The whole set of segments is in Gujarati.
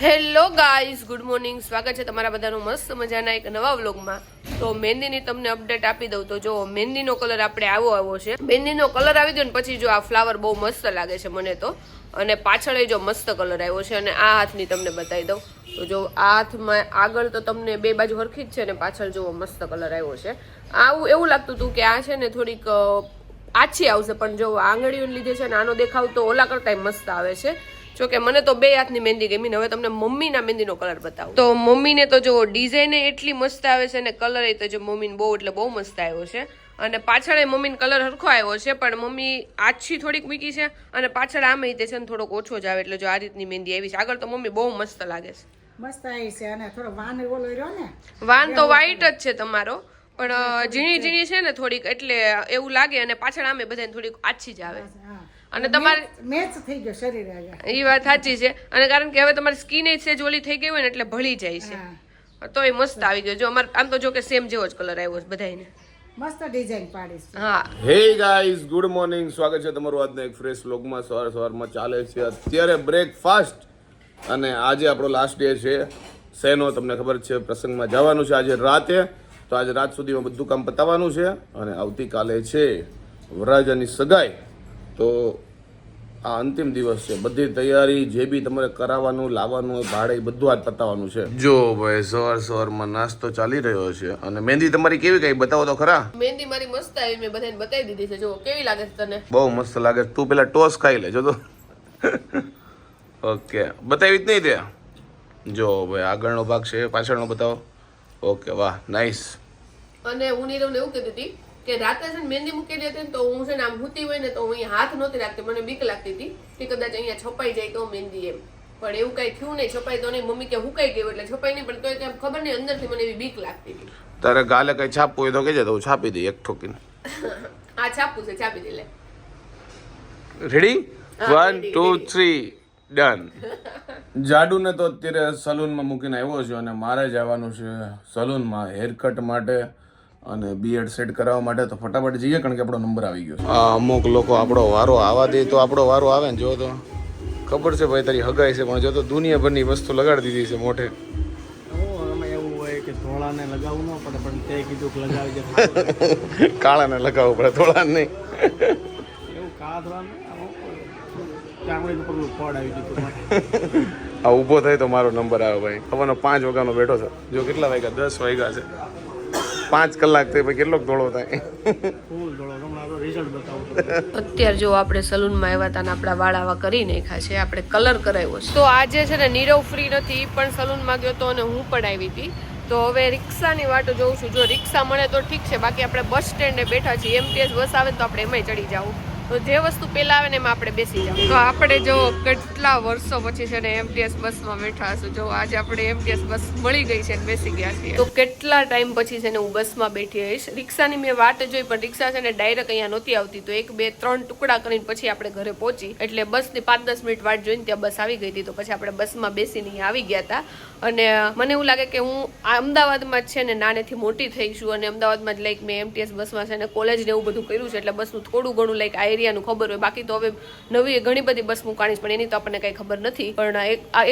Hello guys, good morning. સ્વાગત છે તમારા બધાનું મસ્ત મજાના એક નવા વ્લોગમાં. તો મહેંદીની તમને અપડેટ આપી દઉં તો જો મહેંદીનો કલર આપણે આવ્યો છે. મહેંદીનો કલર આવી ગયો ને પછી જો આ ફ્લાવર બહુ મસ્ત લાગે છે મને તો, અને પાછળ જો મસ્ત કલર આવ્યો છે. અને આ હાથની તમને બતાવી દઉં તો જો આ હાથમાં આગળ તો તમને બે બાજુ હરખી જ છે ને પાછળ જો મસ્ત કલર આવ્યો છે. આવું એવું લાગતું હતું કે આ છે ને થોડીક આછી આવશે, પણ જો આંગળીઓ લીધે છે ને આનો દેખાવ તો ઓલા કરતાંય મસ્ત આવે છે. જો કે મને તો બે હાથની મહેંદી ગમી. હવે તમને મમ્મીના મહેંદીનો કલર બતાવું તો મમ્મીને તો જો ડિઝાઇન એટલી મસ્ત આવે છે ને કલર એ તો જો મમ્મીને બહુ એટલે બહુ મસ્ત આવ્યો છે. અને પાછળ મમ્મીને કલર હરખો આવ્યો છે, પણ મમ્મી આછી થોડીક મૂકી છે અને પાછળ આમે તે છે ને થોડોક ઓછો જ આવે. એટલે જો આ રીતની મહેંદી આવી છે. આગળ તો મમ્મી બહુ મસ્ત લાગે છે, મસ્ત આવી છે. અને થોડો વાન ઓલો રહ્યો ને, વાન તો વ્હાઈટ જ છે તમારો, પણ ઝીણી ઝીણી છે ને થોડીક, એટલે એવું લાગે. અને પાછળ આમે બધાને થોડીક આછી જ આવે. અને તમારે મેચ થઈ ગયો શરીર, એ વાત સાચી છે. અને કારણ કે હવે તમારી સ્કિન એ છે ઓલી થઈ ગઈ હોય ને એટલે ભળી જાય છે. તો એ મસ્ત આવી ગયો. જો અમારે આમ તો જો કે સેમ જેવો જ કલર આવ્યો છે બધાને. મસ્ત ડિઝાઇન પાડી છે. હા, હે ગાઈઝ, ગુડ મોર્નિંગ. સ્વાગત છે તમારું આજના એક ફ્રેશ વ્લોગમાં. સવારમાં ચાલે છે અત્યારે બ્રેકફાસ્ટ, અને આજે આપણો લાસ્ટ ડે છે શેનો તમને ખબર છે. પ્રસંગમાં જવાનું છે આજે રાતે, તો આજે રાત સુધીમાં બધું કામ પતાવવાનું છે. અને આવતીકાલે છે વરરાજાની સગાઈ, તો આ અંતિમ દિવસ છે. બધી તૈયારી જે બી તમારે કરાવવાનું લાવવાનું હોય ભાડે બધું આજ પતાવવાનું છે. જો ભાઈ સવારમાં નાસ્તો ચાલી રહ્યો છે. અને મહેંદી તમારી કેવી કઈ બતાવો તો ખરા. મહેંદી મારી મસ્ત આવી, મેં બધાને બતાવી દીધી છે. જો કેવી લાગે છે તને? બહુ મસ્ત લાગે છે. તું પેલા ટોસ ખાઈ લેજો તો. ઓકે, બતાવી જ નહીં તે. જો ભાઈ આગળનો ભાગ છે, પાછળનો બતાવો. ઓકે, વાહ, નાઈસ. અને હું નીરવને એવું કીધી હતી કે રાતે છે ને મહેંદી મૂકેલી હતી ને તો હું છે ને આમ હુતી હોય ને તો હું અહીંયા હાથ નહોતી રાખતી. મને બીક લાગતી હતી કે કદાચ અહીંયા છપાઈ જાય તો મહેંદી એમ, પણ એવું કઈ થયું નહીં. છપાઈ તો નહીં. મમ્મી કે હુકાઈ ગયું એટલે છપાઈ નહીં, પણ તોય ખબર નહીં અંદરથી મને એવી બીક લાગતી હતી. તારે ગાલે કઈ છાપવું હોય તો કહેજે, તો હું છાપી દઈ એક ઠોકીને. આ છાપવું છે, છાપી દે લે. રેડી? 1 2 3 ડન. જાડુને તો અત્યારે સલૂનમાં મૂકીને આવ્યો છે, અને મારે જવાનું છે સલૂનમાં હેરકટ માટે અને બીએડ સેટ કરાવવા માટે. તો ફટાફટ જઈએ, કારણ કે આપણો નંબર આવી ગયો છે. અમુક લોકો આપણો વારો આવવા દે તો આપણો વારો આવે ને. જો તો ખબર છે ભાઈ તારી હગાઈ છે, પણ જો તો દુનિયાભરની વસ્તુ લગાડી દીધી છે મોઢે. એવું હોય કે ધોળાને લગાવવું ન પડે, પણ તે કીધું કે લગાવી દે. કાળાને લગાવવું પડે, ધોળાને નહીં. એવું કાળા ધોળાને ચામડીનું પગલું ફળ આવી દીધું. આ ઊભો થાય તો મારો નંબર આવે ભાઈ. હવાનો 5 વાગ્યાનો બેઠો છે. જો કેટલા વાગ્યા? 10 વાગ્યા છે. 5 કલાક થઈ, કેટલોક ધોળો થાય. ફૂલ ધોળો. હમણાં રિઝલ્ટ બતાવું. અત્યારે જો આપણે સલૂનમાં આવ્યા હતા ને આપણા વાળ આવા કરી નાખ્યા છે, આપણે કલર કરાવ્યો છે. તો આજે છે ને નીરવ ફ્રી નથી, પણ સલૂનમાં ગયો તો અને હું પણ આવી હતી. તો હવે રિક્ષાની વાટો જોઉં છું. જો રિક્ષા મળે તો ઠીક છે, બાકી આપણે બસ સ્ટેન્ડે બેઠા છીએ. એમટીએસ બસ આવે તો આપણે એમાંય ચડી જાવું. તો જે વસ્તુ પહેલા આવે ને એમાં આપણે બેસી જાવ. તો આપણે જો કેટલા વર્ષો પછી છે ને એમટીએસ બસમાં બેઠા હશું. જો આજે આપણે એમટીએસ બસ મળી ગઈ છે ને બેસી ગયા છીએ. તો કેટલા ટાઈમ પછી છે ને હું બસમાં બેઠી રહીશ. રિક્ષાની મેં વાટ જોઈ, પણ રિક્ષા છે ને ડાયરેક્ટ અહીંયા નહોતી આવતી. તો 1 2 3 ટુકડા કરીને પછી આપણે ઘરે પહોંચી. એટલે બસની 5-10 મિનિટ વાટ જોઈને ત્યાં બસ આવી ગઈ હતી. તો પછી આપણે બસમાં બેસીને અહીંયા આવી ગયા હતા. અને મને એવું લાગે કે હું અમદાવાદમાં જ છે ને નાનેથી મોટી થઈ છું, અને અમદાવાદમાં જ લાઈક મેં એમટીએસ બસમાં છે ને કોલેજ ને એવું બધું કર્યું છે, એટલે બસનું થોડું ઘણું લાઈક આ એરિયાનું ખબર હોય. બાકી તો હવે નવી ઘણી બધી બસ મૂકાણી, પણ એની તો આપણને કઈ ખબર નથી. પણ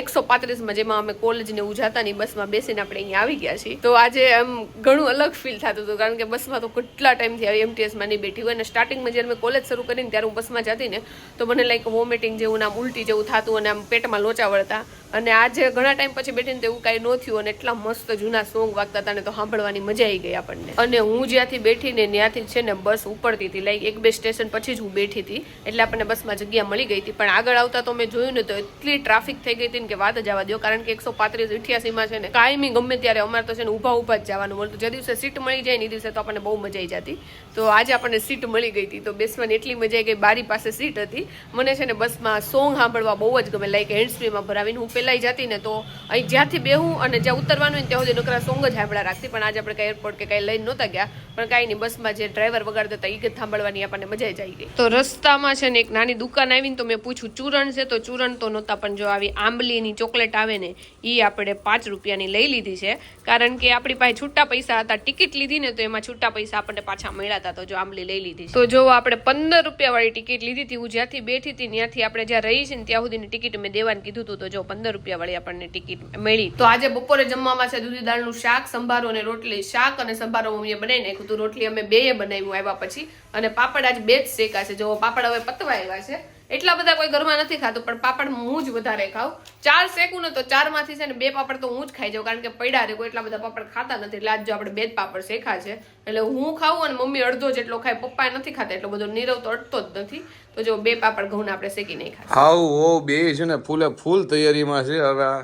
135માં જેમાં અમે કોલેજ ને એવું જતા ની બસમાં બેસીને આપણે અહીંયા આવી ગયા છીએ. તો આજે એમ ઘણું અલગ ફીલ થતું હતું, કારણ કે બસમાં તો કેટલા ટાઈમથી એમટીએસમાં નહીં બેઠી હોય. અને સ્ટાર્ટિંગમાં જ્યારે મેં કોલેજ શરૂ કરીને ત્યારે હું બસમાં જતી ને તો મને લાઈક વોમિટિંગ જેવું, આમ ઉલટી જેવું થતું, અને આમ પેટમાં લોચા વળતા. અને આજે ઘણા ટાઈમ પછી બેઠીને તો એવું કાંઈ ન થયું. અને એટલા મસ્ત જૂના સોંગ વાગતા હતા ને તો સાંભળવાની મજા આવી ગઈ આપણને. અને હું જ્યાંથી બેઠી ને ત્યાંથી છે ને બસ ઉપડતી હતી, લાઈક 1-2 સ્ટેશન પછી જ હું બેઠી હતી, એટલે આપણને બસમાં જગ્યા મળી ગઈ હતી. પણ આગળ આવતા તો મેં જોયું ને તો એટલી ટ્રાફિક થઈ ગઈ હતી ને કે વાત જવા દો. કારણ કે 135-88માં છે ને કાયમી ગમે ત્યારે અમારે તો છે ને ઊભા જ જવાનું મળતું. જે દિવસે સીટ મળી જાય ને એ દિવસે તો આપણને બહુ મજા આવી જતી. તો આજે આપણને સીટ મળી ગઈ હતી, તો બેસવાની એટલી મજા આવી ગઈ. બારી પાસે સીટ હતી. મને છે ને બસમાં સોંગ સાંભળવા બહુ જ ગમે, લાઈક હેન્ડ ફ્રીમાં ભરાવીને. હું પહેલાં જતી ને તો અહીં જ્યાંથી બેહું અને જ્યાં ઉતરવાનું હોય ત્યાં સુધી નકરા સોંગ જ સાંભળા રાખતી. પણ આજે આપણે કાંઈ એરપોર્ટ કે કાંઈ લઈને નહોતા ગયા, પણ કાંઈ નહીં, બસમાં જે ડ્રાઈવર વગાડતા હતા એ ગીત સાંભળવાની આપણને મજા જ આવી ગઈ. તો તો રસ્તામાં છે ને એક નાની દુકાન આવીને તો મેં પૂછ્યું ચૂરણ છે, તો ચૂરણ તો નહોતા, પણ જો આવી આંબલીની ચોકલેટ આવે ને એ આપણે 5 રૂપિયાની લઈ લીધી છે, કારણ કે આપણી પાસે છૂટા પૈસા હતા. ટિકિટ લીધી ને તો એમાં છૂટા પૈસા આપણને પાછા મળ્યા હતા, તો જો આંબલી લઈ લીધી. તો જો આપણે 15 રૂપિયા વાળી ટિકિટ લીધી હતી. હું જ્યાંથી બેઠી હતી ત્યાંથી આપણે જ્યાં રહી છે ને ત્યાં સુધીની ટિકિટ મેં દેવાનું કીધું હતું, તો જો 15 રૂપિયા વાળી આપણને ટિકિટ મળી. તો આજે બપોરે જમવામાં છે દૂધી દાળનું શાક, સંભારો અને રોટલી. શાક અને સંભારો મમ્મીએ બનાવી નાખ્યું હતું, રોટલી અમે બેએ બનાવ્યું આવ્યા પછી, અને પાપડ આજ 2 જ શેકા છે. જો પાપડ હવે પતવા આવ્યા છે, એટલા બધા કોઈ ઘરમાં નથી ખાતું, પણ પાપડ હું જ વધારે ખાઉં. 4 શેકું ને તો 4 માંથી છે ને 2 પાપડ તો હું જ ખાઈ જાઉં, કારણ કે પડ્યા રે કોઈ એટલા બધા પાપડ ખાતા નથી. એટલે આજ જો આપણે 2 જ પાપડ શેખા છે, એટલે હું ખાવું અને મમ્મી અડધો જેટલો ખાય. પપ્પા નથી ખાતા, એટલો બધો નીરવ તો અડતો જ નથી. તો જો 2 પાપડ ઘઉંના આપણે શેકી નહીં ખાય. હાઉ ઓ બે છે ને ફૂલે ફૂલ તૈયારીમાં છે. હવે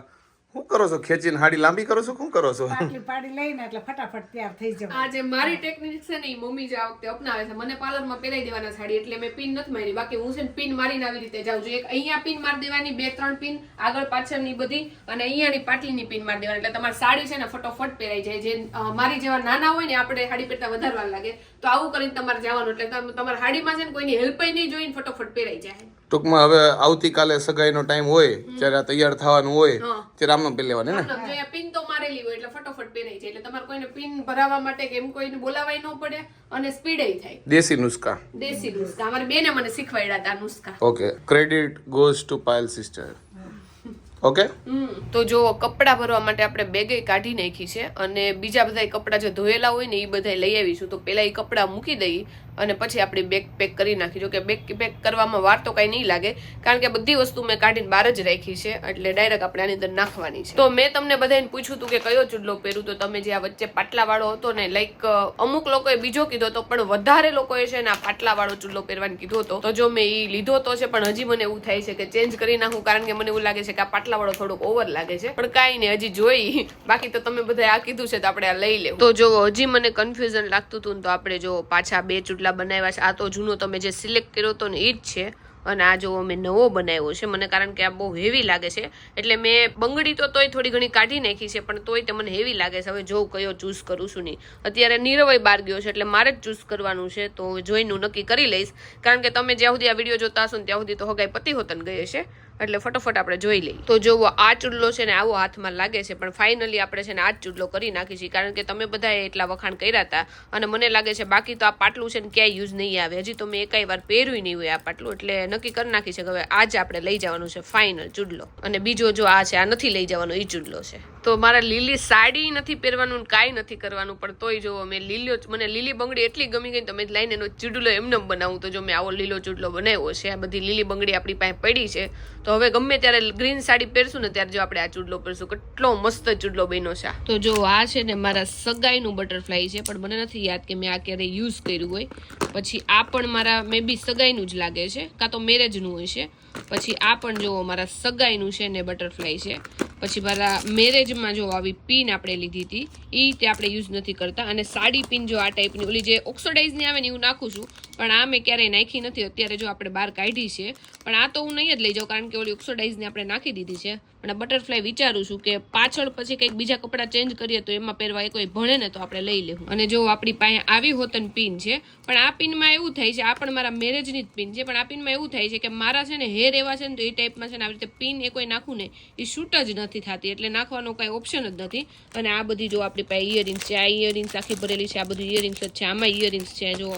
શું કરો છો? ખેંચીને હાડી લાંબી કરો છો? શું કરો છો? પાટલી પાડી લઈને એટલે ફટાફટ તૈયાર થઈ જવાય. આ જે મારી ટેકનિક છે ને એ મમ્મી જે આ વખતે અપનાવે છે. મને પાર્લરમાં પહેરાઈ દેવાના સાડી, એટલે મેં પિન નથી મારી. બાકી હું છે ને પિન મારીને આવી રીતે જાઉં છું. એક અહીંયા પિન મારી દેવાની, 2-3 પિન આગળ પાછળની બધી, અને અહીંયાની પાટલીની પિન મારી દેવાની, એટલે તમારી સાડી છે ને ફટોફટ પહેરાઈ જાય. જે મારી જેવા નાના હોય ને આપણે સાડી પહેરતા વધારે વાર લાગે, તો આવું કરીને તમારે જવાનું, એટલે તમારી સાડીમાં છે ને કોઈની હેલ્પ નહીં જોઈને ફટોફટ પહેરાઈ જાય. ટૂંકમાં હવે આવતીકાલે સગાઈનો ટાઈમ હોય, જ્યારે તૈયાર થવાનું હોય ત્યારે આમનો પહેરી લેવાની ને. જો પિન તો મારેલી હોય એટલે ફટોફટ પહેરાઈ જાય, એટલે તમારે કોઈને પિન ભરાવવા માટે કે એમ કોઈને બોલાવાય ન પડે, અને સ્પીડે થાય. દેશી નુસ્ખા. દેશી નુસ્ખા અમારી બેને મને શીખવાડ્યા હતા નુસ્ખા. Okay, credit goes to Payal sister. Okay, તો જો કપડા ભરવા માટે આપણે બેગે કાઢી નાખી છે, અને બીજા બધા કપડા જે ધોયેલા હોય ને એ બધા લઈ આવીશું. તો પેલા એ કપડા મૂકી દઈ અને પછી આપણી બેગ પેક કરી નાખી. જો કે બેગ પેક કરવામાં વાર તો કઈ નહીં લાગે, કારણ કે બધી વસ્તુ મેં કાઢીને બહાર જ રાખી છે, એટલે ડાયરેક્ટ આપણે આની અંદર નાખવાની છે. તો મેં તમને બધાને પૂછ્યું હતું કે કયો ચૂડલો પહેરું, તો તમે જે આ વચ્ચે પાટલા વાળો હતો ને, લાઈક અમુક લોકોએ બીજો કીધો હતો, પણ વધારે લોકોએ છે ને આ પાટલા વાળો ચૂડલો પહેરવાનું કીધો હતો. તો જો મેં એ લીધો તો છે, પણ હજી મને એવું થાય છે કે ચેન્જ કરી નાખું, કારણ કે મને એવું લાગે છે કે આ પાટલા વાળો થોડોક ઓવર લાગે છે. પણ કાંઈ નહીં, હજી જોઈ. બાકી તો તમે બધા આ કીધું છે તો આપણે આ લઈ લેવું. તો જો હજી મને કન્ફ્યુઝન લાગતું હતું ને, તો આપણે જો પાછા 2 ચૂડલા બનાવ્યા છે. આ તો જૂનો તમે જે સિલેક્ટ કર્યો હતો ને એ જ છે, અને આ જો મેં નવો બનાવ્યો છે. મને કારણ કે આ બહુ હેવી લાગે છે, એટલે મેં બંગડી તો તોય થોડી ઘણી કાઢી નાખી છે, પણ તોય તે મને હેવી લાગે છે. હવે જોઉં કયો ચૂઝ કરું છું નહીં. અત્યારે નીરવય બહાર ગયો છે, એટલે મારે જ ચૂઝ કરવાનું છે, તો જોઈનું નક્કી કરી લઈશ. કારણ કે તમે જ્યાં સુધી આ વિડીયો જોતા હશો ને ત્યાં સુધી તો હગાઈ પતિ હોતન ગઈ હશે, એટલે ફટોફટ આપણે જોઈ લઈએ. તો જોવો આ ચૂડલો છે ને આવો હાથમાં લાગે છે, પણ ફાઇનલી આપણે છે ને આ જ ચૂડલો કરી નાખી છીએ, કારણ કે તમે બધાએ એટલા વખાણ કર્યા હતા, અને મને લાગે છે બાકી તો આ પાટલું છે ને ક્યાંય યુઝ નહીં આવે. હજી તો મેં એકાઈ વાર પહેર્યું નહીં હોય આ પાટલું, એટલે નક્કી કરી નાખી છે કે હવે આજે આપણે લઈ જવાનું છે ફાઇનલ ચૂડલો. અને બીજો જો આ છે, આ નથી લઈ જવાનો, એ ચૂડલો છે. તો મારા લીલી સાડી નથી પહેરવાનું, કાંઈ નથી કરવાનું, પણ તોય જોવો મેં મને લીલી બંગડી એટલી ગમી ગઈ, તો મેં લઈને એનો ચૂડલો એમને બનાવું. તો જો મેં આવો લીલો ચૂડલો બનાવ્યો છે. આ બધી લીલી બંગડી આપણી પાસે પડી છે, તો હવે ગમે ત્યારે ગ્રીન સાડી પહેરશું ને ત્યારે જો આપણે આ ચૂડલો પહેરશું. કેટલો મસ્ત ચૂડલો બન્યો છે. તો જો આ છે ને મારા સગાઈનું બટરફ્લાય છે, પણ મને નથી યાદ કે મેં આ ક્યારે યુઝ કર્યું હોય. પછી આ પણ મારા મે બી સગાઈનું જ લાગે છે, કાં તો મેરેજનું હોય છે. પછી આ પણ જો મારા સગાઈનું છે ને બટરફ્લાય છે. પછી મારા મેરેજમાં જો આવી પિન આપણે લીધી હતી, એ તે આપણે યુઝ નથી કરતા. અને સાડી પિન જો આ ટાઈપની ઓલી જે ઓક્સિડાઇઝની આવે ને એવું નાખું છું, પણ આ મેં ક્યારેય નાખી નથી. અત્યારે જો આપણે બહાર કાઢી છે, પણ આ તો હું નહીં જ લઈ જાઉં, કારણ કે ઓલી ઓક્સિડાઇઝની આપણે નાખી દીધી છે. પણ આ બટરફ્લાય વિચારું છું કે પાછળ પછી કંઈક બીજા કપડાં ચેન્જ કરીએ તો એમાં પહેરવા કોઈ ભણે ને તો આપણે લઈ લેવું. અને જો આપણી પાસે આવી હોતન પિન છે, પણ આ પિનમાં એવું થાય છે, આ પણ મારા મેરેજની જ પિન છે, પણ આ પિનમાં એવું થાય છે કે મારા છે ને હેર એવા છે ને, તો એ ટાઈપમાં છે ને આવી રીતે પિન એ કોઈ નાખું ને એ શૂટ જ નથી થતી, એટલે નાખવાનો કાંઈ ઓપ્શન જ નથી. અને આ બધી જો આપણી પાસે ઇયરિંગ્સ છે, આ ઇયરિંગ્સ આખી ભરેલી છે, આ બધું ઇયરિંગ્સ જ છે, આમાં ઇયરિંગ્સ છે, જો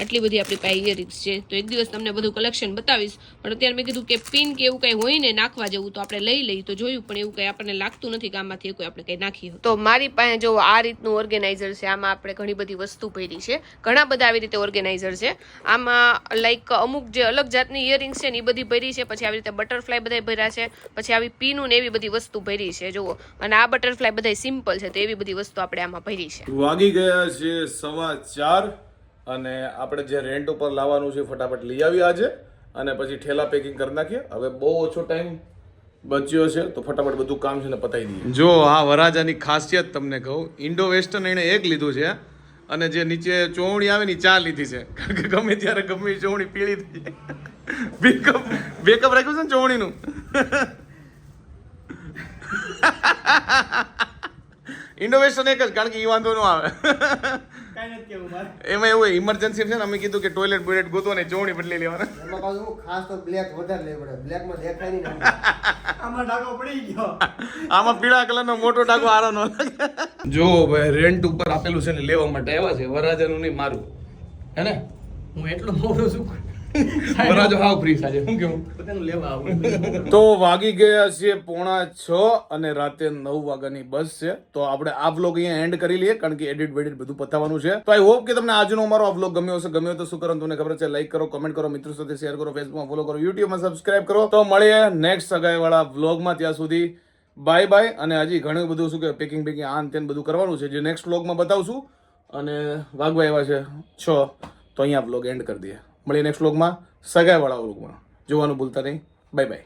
આટલી બધી આપણી પાસે ઇયરિંગ્સ છે. તો એક દિવસ તમને બધું કલેક્શન બતાવીશ, પણ અત્યારે મેં કીધું કે પિન કે એવું કંઈ હોય ને નાખવા જેવું તો આપણે લઈ લઈએ. તો જોયું, પણ એવું કંઈ આપણને લાગતું નથી કે આમાંથી કોઈ આપણે કંઈ નાખી. તો મારી પાસે જો આ રીતનું ઓર્ગેનાઇઝર છે, આમાં આપણે ઘણી બધી વસ્તુ ભરી છે, ઘણા બધા આવી રીતે ઓર્ગેનાઇઝર છે. આમાં લાઈક અમુક જે અલગ જાતની ઇયરિંગ્સ છે ને એ બધી ભરી છે, પછી આવી રીતે બટરફ્લાય બધા ભર્યા છે, પછી આવી પીનું ને એવી બધી વસ્તુ ભરી છે જુઓ. અને આ બટરફ્લાય બધા સિમ્પલ છે, તો એવી બધી વસ્તુ આપણે આમાં ભરી છે. વાગી ગયા છે 4:15, અને આપણે જે રેન્ટ ઉપર લાવવાનું છે ફટાફટ લઈ આવી આજે, અને પછી ઠેલા પેકિંગ કરી નાખીએ. હવે બહુ ઓછો ટાઈમ બચ્યો છે, તો ફટાફટ બધું કામ છે ને પતાવી દઈએ. જો આ વરાજાની ખાસિયત તમને કહું, ઇન્ડો વેસ્ટર્ન એને એક લીધું છે, અને જે નીચે ચોવણી આવે ને 4 લીધી છે, કારણ કે ગમે ત્યારે ગમે ચોવણી પીળી થઈ જાય. બેકઅપ રાખ્યું છે ને ચોવણીનું. ઇન્ડો વેસ્ટર્ન એક જ, કારણ કે એ વાંધો ન આવે. કાંઈ નથી કેવું મારે. એમાં એવું ઇમરજન્સી છે ને, અમે કીધું કે ટોયલેટ બોયલેટ ગોતો ને ચોવણી બદલી લેવાના. એમાં પાછું ખાસ તો બ્લેક વધારે લેવું પડે, બ્લેકમાં દેખાય નહીં ને. આમાં ડાઘો પડી ગયો. આમાં પીળા કલરનો મોટો ટાંકો આરો નો લાગે. જો ભાઈ રેન્ટ ઉપર આપેલું છે ને લેવા માટે આવ્યા છે, વરરાજાનું નહીં મારું, હે ને? હું એટલો મોટો છું. વરરાજો હાવ ફ્રી સાજે, શું કેવું? પોતાનું લેવા આવું. તો વાગી ગયા છે 6:45 અને રાતે 9 વાગ્યાની બસ છે. તો આપણે આ વ્લોગ અહીંયા એન્ડ કરી લઈએ, કારણ કે એડિટ વેડિટ બધું પતાવવાનું છે. તો આઈ હોપ કે તમને આજનો અમારો આ વ્લોગ ગમ્યો હશે. ગમ્યો તો શું કરો, તમને ખબર છે, લાઈક કરો, કમેન્ટ કરો, મિત્રો સાથે શેર કરો, ફેસબુકમાં ફોલો કરો, યુટ્યુબમાં સબસ્ક્રાઇબ કરો. તો મળીએ નેક્સ્ટ સગાઈવાળા વ્લોગમાં. ત્યાં સુધી બાય બાય. અને હજી ઘણું બધું શું કે પેકિંગ પેકિંગ આન તેન બધું કરવાનું છે, જે નેક્સ્ટ વ્લોગમાં બતાવશું. અને વાગવા આવ્યા છે 6, તો અહીંયા વ્લોગ એન્ડ કરી દઈએ. મળીએ નેક્સ્ટ વ્લોગમાં, સગાઈવાળા વ્લોગમાં. જોવાનું ભૂલતા નહીં. Bye bye.